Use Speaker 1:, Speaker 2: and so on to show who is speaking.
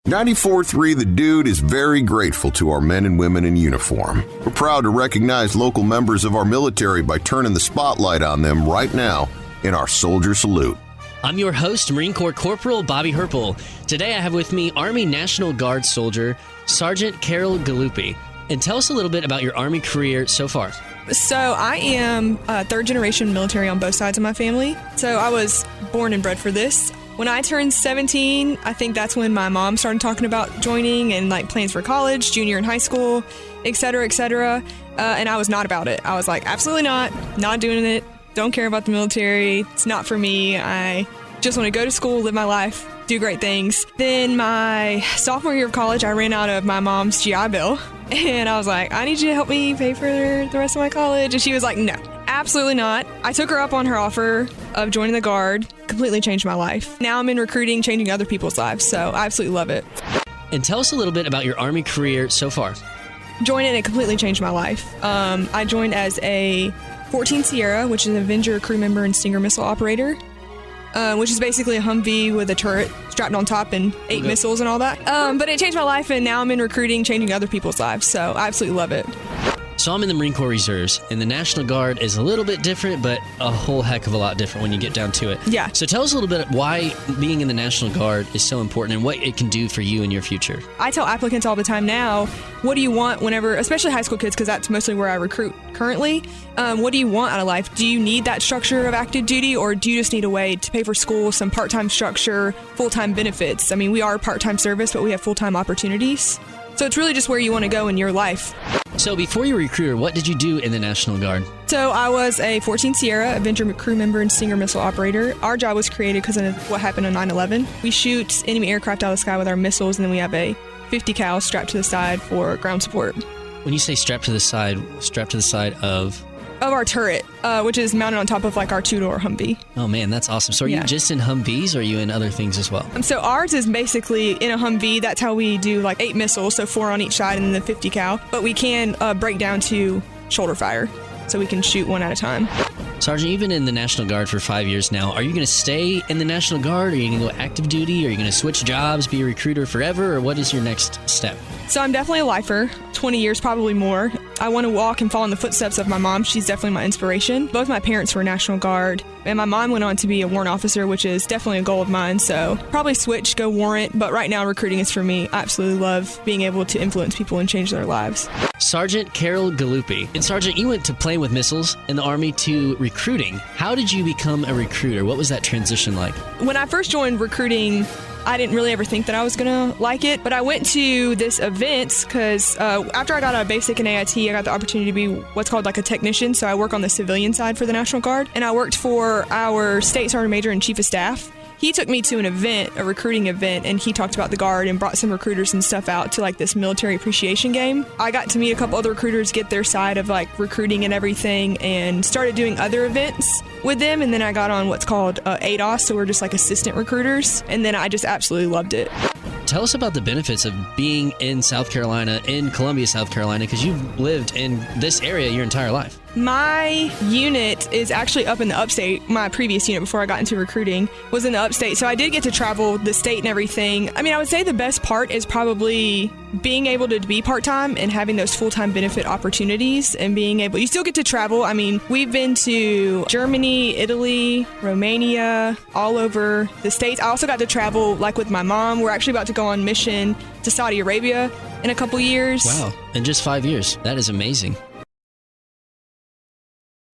Speaker 1: 94.3 The Dude is very grateful to our men and women in uniform. We're proud to recognize local members of our military by turning the spotlight on them right now in our Soldier Salute.
Speaker 2: I'm your host, Marine Corps Corporal Bobby Herpel. Today I have with me Army National Guard soldier, Sergeant Carol Galuppi. And tell us a little bit about your Army career so far.
Speaker 3: So I am third generation military on both sides of my family. So I was born and bred for this. When I turned 17, I think that's when my mom started talking about joining and like plans for college, junior in high school, et cetera, et cetera. And I was not about it. I was like, absolutely not doing it. Don't care about the military. It's not for me. I just want to go to school, live my life, do great things. Then my sophomore year of college, I ran out of my mom's GI Bill. And I was like, I need you to help me pay for the rest of my college. And she was like, no, absolutely not. I took her up on her offer of joining the Guard. Completely changed my life. Now I'm in recruiting, changing other people's lives. So I absolutely love it.
Speaker 2: And tell us a little bit about your Army career so far.
Speaker 3: Joining it completely changed my life. I joined as a 14 Sierra, which is an Avenger crew member and Stinger missile operator, which is basically a Humvee with a turret strapped on top and 8 missiles and all that. But it changed my life, and now I'm in recruiting, changing other people's lives. So I absolutely love it.
Speaker 2: So I'm in the Marine Corps Reserves, and the National Guard is a little bit different, but a whole heck of a lot different when you get down to it.
Speaker 3: Yeah.
Speaker 2: So tell us a little bit why being in the National Guard is so important and what it can do for you in your future.
Speaker 3: I tell applicants all the time now, what do you want whenever, especially high school kids, because that's mostly where I recruit currently. What do you want out of life? Do you need that structure of active duty, or do you just need a way to pay for school, some part-time structure, full-time benefits? I mean, we are part-time service, but we have full-time opportunities. So it's really just where you want to go in your life.
Speaker 2: So before you were a recruiter, what did you do in the National Guard?
Speaker 3: So I was a 14 Sierra Avenger crew member and Stinger missile operator. Our job was created because of what happened on 9/11. We shoot enemy aircraft out of the sky with our missiles, and then we have a 50 cal strapped to the side for ground support.
Speaker 2: When you say strapped to the side of
Speaker 3: our turret, which is mounted on top of like our 2-door Humvee.
Speaker 2: Oh man, that's awesome. So are you just in Humvees, or are you in other things as well?
Speaker 3: So ours is basically in a Humvee. That's how we do like 8 missiles, so 4 on each side and then the 50 cal. But we can break down to shoulder fire, so we can shoot one at a time.
Speaker 2: Sergeant, you've been in the National Guard for 5 years now. Are you going to stay in the National Guard? Are you going to go active duty? Are you going to switch jobs, be a recruiter forever? Or what is your next step?
Speaker 3: So I'm definitely a lifer, 20 years, probably more. I want to walk and follow in the footsteps of my mom. She's definitely my inspiration. Both my parents were National Guard, and my mom went on to be a warrant officer, which is definitely a goal of mine. So probably switch, go warrant, but right now recruiting is for me. I absolutely love being able to influence people and change their lives.
Speaker 2: Sergeant Carol Galuppi. And Sergeant, you went to playing with missiles in the Army to recruiting. How did you become a recruiter? What was that transition like? When
Speaker 3: I first joined recruiting, I didn't really ever think that I was going to like it, but I went to this event because after I got out of basic and AIT, I got the opportunity to be what's called like a technician. So I work on the civilian side for the National Guard, and I worked for our State Sergeant Major and Chief of Staff. He took me to an event, a recruiting event, and he talked about the Guard and brought some recruiters and stuff out to like this military appreciation game. I got to meet a couple other recruiters, get their side of like recruiting and everything, and started doing other events with them. And then I got on what's called ADOS, so we're just like assistant recruiters. And then I just absolutely loved it. Tell us about the benefits of being in South Carolina, in Columbia, South Carolina, because you've lived in this area your entire life. My unit is actually up in the upstate. My previous unit before I got into recruiting was in the upstate. So I did get to travel the state and everything. I mean, I would say the best part is probably being able to be part-time and having those full-time benefit opportunities and being able, you still get to travel. I mean, we've been to Germany, Italy, Romania, all over the States. I also got to travel like with my mom. We're actually about to go on mission to Saudi Arabia in a couple years. Wow. In just 5 years. That is amazing.